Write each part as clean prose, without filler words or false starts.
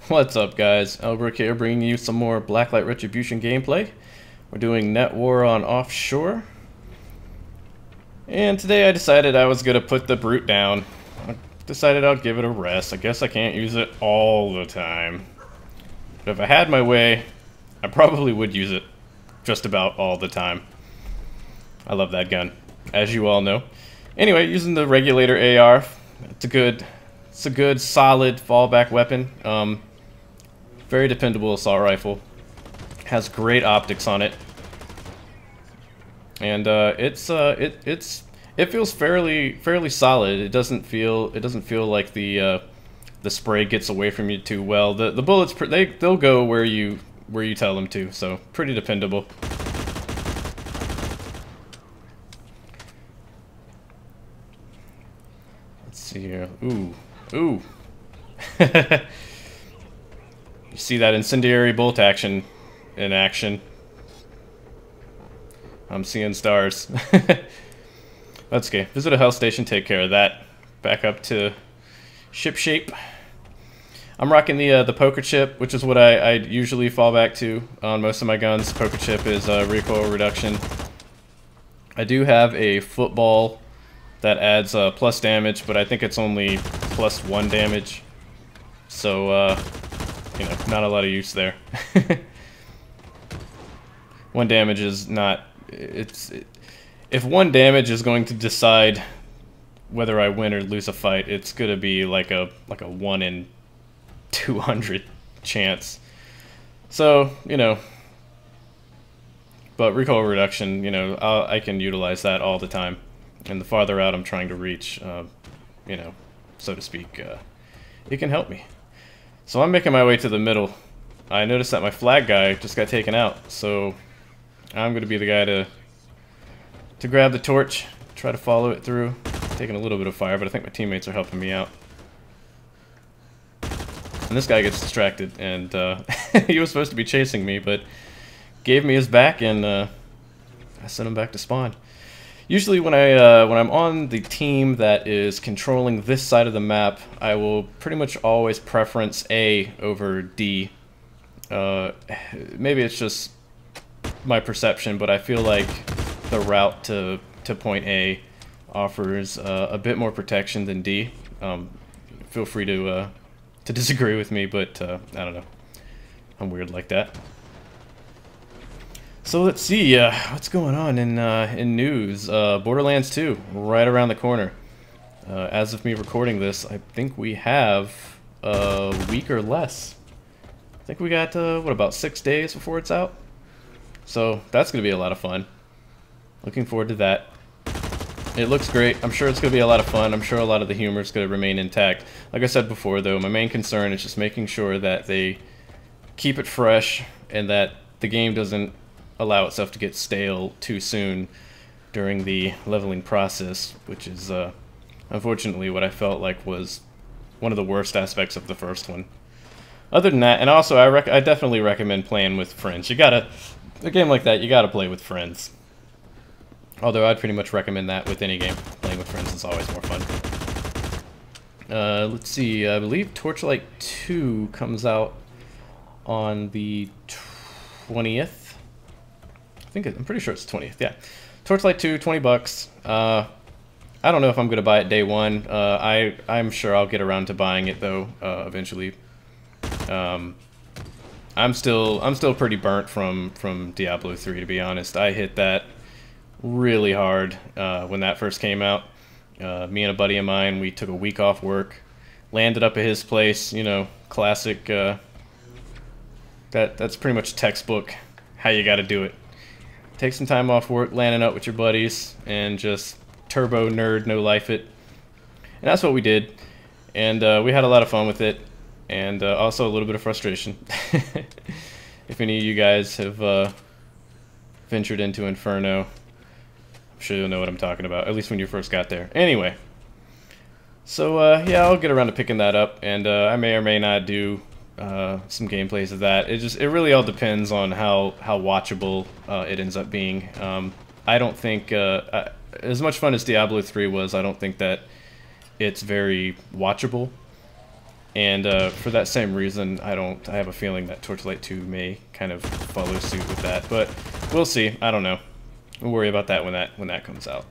What's up, guys? Elbrook here, bringing you some more Blacklight Retribution gameplay. We're doing Netwar on Offshore. And today I decided I was going to put the brute down. I decided I'd give it a rest. I guess I can't use it all the time. But if I had my way, I probably would use it just about all the time. I love that gun, as you all know. Anyway, using the Regulator AR, it's a good, solid fallback weapon. Very dependable assault rifle. Has great optics on it, and it feels fairly solid. It doesn't feel like the spray gets away from you too well. The bullets they'll go where you tell them to. So pretty dependable. Let's see here. Ooh. You see that incendiary bolt action in action. I'm seeing stars. That's okay. Visit a health station, take care of that. Back up to ship shape. I'm rocking the poker chip, which is what I usually fall back to on most of my guns. Poker chip is recoil reduction. I do have a football that adds plus damage, but I think it's only plus 1 damage. So, you know, not a lot of use there. 1 damage is not... if 1 damage is going to decide whether I win or lose a fight, it's gonna be like a 1 in 200 chance. So, you know... But recoil reduction, you know, I can utilize that all the time. And the farther out I'm trying to reach, you know, so to speak, it can help me. So I'm making my way to the middle. I noticed that my flag guy just got taken out, so I'm going to be the guy to grab the torch, try to follow it through. Taking a little bit of fire, but I think my teammates are helping me out. And this guy gets distracted, and he was supposed to be chasing me, but gave me his back, and I sent him back to spawn. Usually when I'm on the team that is controlling this side of the map, I will pretty much always preference A over D. Maybe it's just my perception, but I feel like the route to point A offers a bit more protection than D. Feel free to disagree with me, but I don't know. I'm weird like that. So let's see, what's going on in news. Borderlands 2, right around the corner. As of me recording this, I think we have a week or less. I think we got, what, about 6 days before it's out? So that's going to be a lot of fun. Looking forward to that. It looks great. I'm sure it's going to be a lot of fun. I'm sure a lot of the humor is going to remain intact. Like I said before, though, my main concern is just making sure that they keep it fresh and that the game doesn't allow itself to get stale too soon during the leveling process, which is unfortunately what I felt like was one of the worst aspects of the first one. Other than that, and also I definitely recommend playing with friends. A game like that, you gotta play with friends. Although I'd pretty much recommend that with any game. Playing with friends is always more fun. Let's see, I believe Torchlight 2 comes out on the 20th. I'm pretty sure it's the 20th, yeah. Torchlight 2, 20 bucks. I don't know if I'm gonna buy it day one. I'm sure I'll get around to buying it though, eventually. I'm still pretty burnt from Diablo 3, to be honest. I hit that really hard when that first came out. Me and a buddy of mine, we took a week off work, landed up at his place, you know, classic, that's pretty much textbook how you gotta do it. Take some time off work, landing up with your buddies, and just turbo nerd, no life it. And that's what we did. And we had a lot of fun with it, and also a little bit of frustration. If any of you guys have ventured into Inferno, I'm sure you'll know what I'm talking about, at least when you first got there. Anyway, so yeah, I'll get around to picking that up, and I may or may not do some gameplays of that. It really all depends on how watchable it ends up being. I don't think as much fun as Diablo 3 was, I don't think that it's very watchable. And for that same reason, I have a feeling that Torchlight 2 may kind of follow suit with that, but we'll see. I don't know. We'll worry about that when that comes out.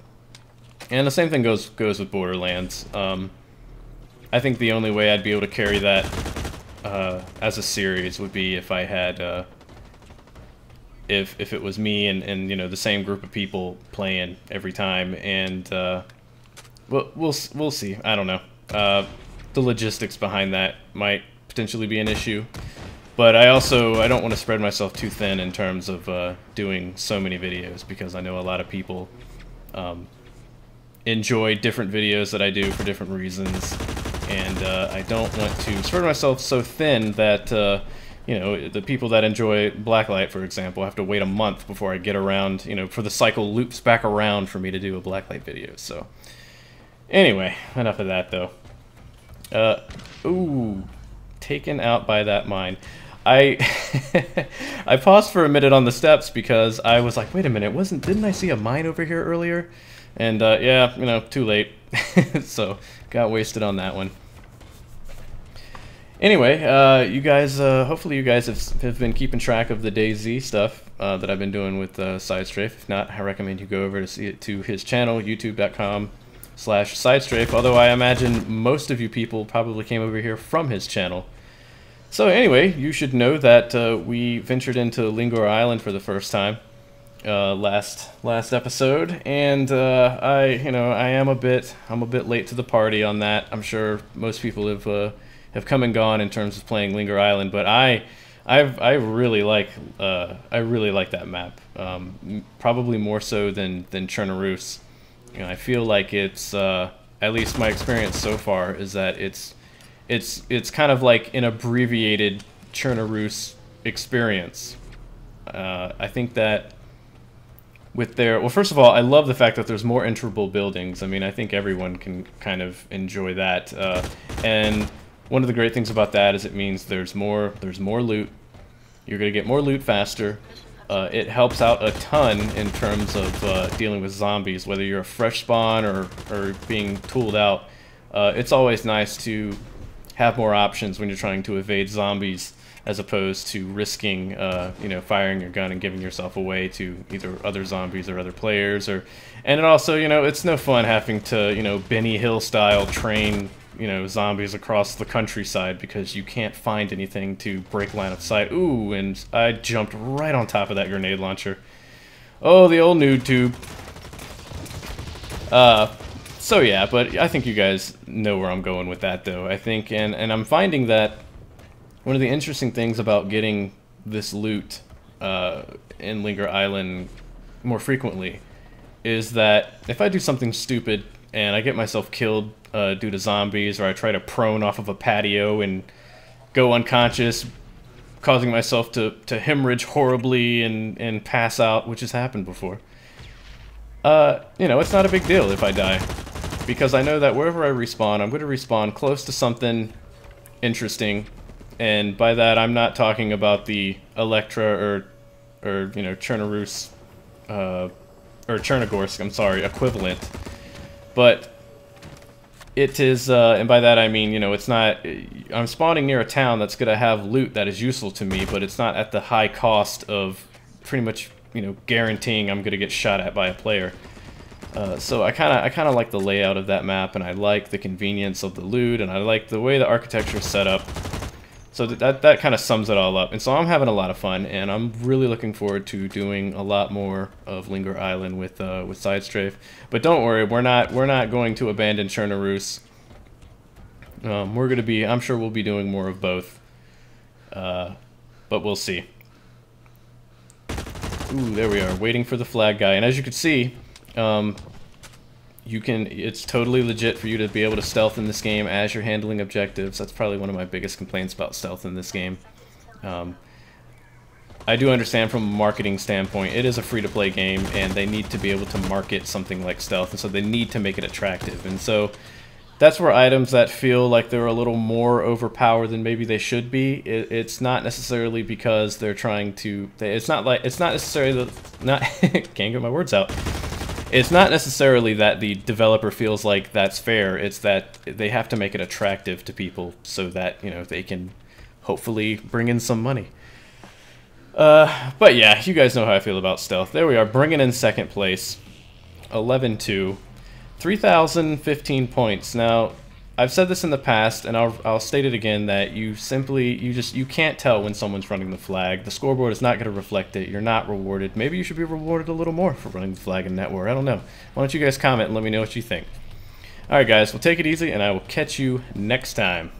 And the same thing goes with Borderlands. I think the only way I'd be able to carry that as a series would be if I had if it was me and you know, the same group of people playing every time, and we'll see. I don't know. The logistics behind that might potentially be an issue, but I don't want to spread myself too thin in terms of doing so many videos, because I know a lot of people enjoy different videos that I do for different reasons, and I don't want to spread myself so thin that you know, the people that enjoy Blacklight, for example, have to wait a month before I get around, you know, for the cycle loops back around for me to do a Blacklight video. So anyway, enough of that though. Ooh, taken out by that mine. I paused for a minute on the steps because I was like, wait a minute, didn't I see a mine over here earlier? And yeah, you know, too late. So got wasted on that one. Anyway, you guys, hopefully you guys have been keeping track of the DayZ stuff that I've been doing with Sidestrafe. If not, I recommend you go over to see it to his channel, youtube.com/Sidestrafe, although I imagine most of you people probably came over here from his channel. So anyway, you should know that we ventured into Lingor Island for the first time last episode, and I'm a bit late to the party on that. I'm sure most people have come and gone in terms of playing Lingor Island, but I really like that map, probably more so than Chernaruss. You know, I feel like it's at least my experience so far is that it's kind of like an abbreviated Chernaruss experience. I think that with well, first of all, I love the fact that there's more enterable buildings. I mean, I think everyone can kind of enjoy that, and one of the great things about that is it means there's more loot. You're gonna get more loot faster. It helps out a ton in terms of dealing with zombies, whether you're a fresh spawn or being tooled out. It's always nice to have more options when you're trying to evade zombies, as opposed to risking, you know, firing your gun and giving yourself away to either other zombies or other players. And it also, you know, it's no fun having to, you know, Benny Hill style train, you know, zombies across the countryside because you can't find anything to break line of sight. Ooh, and I jumped right on top of that grenade launcher. Oh, the old nude tube. So yeah, but I think you guys know where I'm going with that, though. I think, and I'm finding that one of the interesting things about getting this loot in Lingor Island more frequently is that if I do something stupid and I get myself killed due to zombies, or I try to prone off of a patio and go unconscious, causing myself to hemorrhage horribly and pass out, which has happened before, you know, it's not a big deal if I die, because I know that wherever I respawn, I'm going to respawn close to something interesting. And by that, I'm not talking about the Electra or you know, Chernaruss or Chernogorsk, I'm sorry, equivalent, but it is, and by that I mean, you know, it's not, I'm spawning near a town that's going to have loot that is useful to me, but it's not at the high cost of pretty much, you know, guaranteeing I'm going to get shot at by a player. So I kind of like the layout of that map, and I like the convenience of the loot, and I like the way the architecture is set up. So that kind of sums it all up. And so I'm having a lot of fun, and I'm really looking forward to doing a lot more of Lingor Island with Sidestrafe. But don't worry, we're not going to abandon Chernaruss. We're going to be, I'm sure we'll be doing more of both. But we'll see. Ooh, there we are, waiting for the flag guy. And as you can see, it's totally legit for you to be able to stealth in this game as you're handling objectives. That's probably one of my biggest complaints about stealth in this game. I do understand from a marketing standpoint, it is a free-to-play game, and they need to be able to market something like stealth, and so they need to make it attractive. And so that's where items that feel like they're a little more overpowered than maybe they should be, it's not necessarily because they're trying to, it's not necessarily, can't get my words out. It's not necessarily that the developer feels like that's fair, it's that they have to make it attractive to people so that, you know, they can hopefully bring in some money. But yeah, you guys know how I feel about stealth. There we are, bringing in second place. 11-2. 3,015 points. Now, I've said this in the past, and I'll state it again, that you can't tell when someone's running the flag. The scoreboard is not going to reflect it. You're not rewarded. Maybe you should be rewarded a little more for running the flag in Netwar. I don't know. Why don't you guys comment and let me know what you think. Alright guys, well take it easy, and I will catch you next time.